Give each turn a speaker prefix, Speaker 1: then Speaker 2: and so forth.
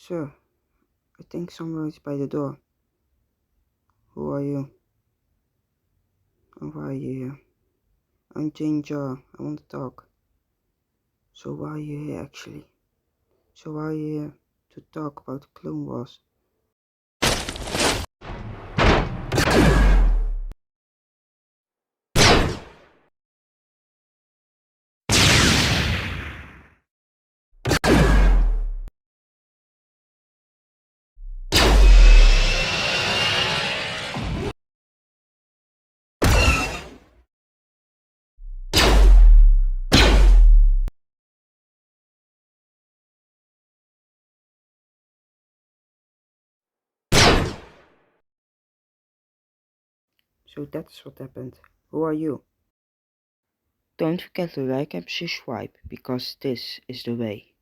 Speaker 1: Sir, I think someone is by the door. Who are you? And why are you here? I'm Ginger. I want to talk. So why are you here actually? So why are you here to talk about the Clone Wars? So that's what happened. Who are you? Don't forget to like and subscribe, because this is the way.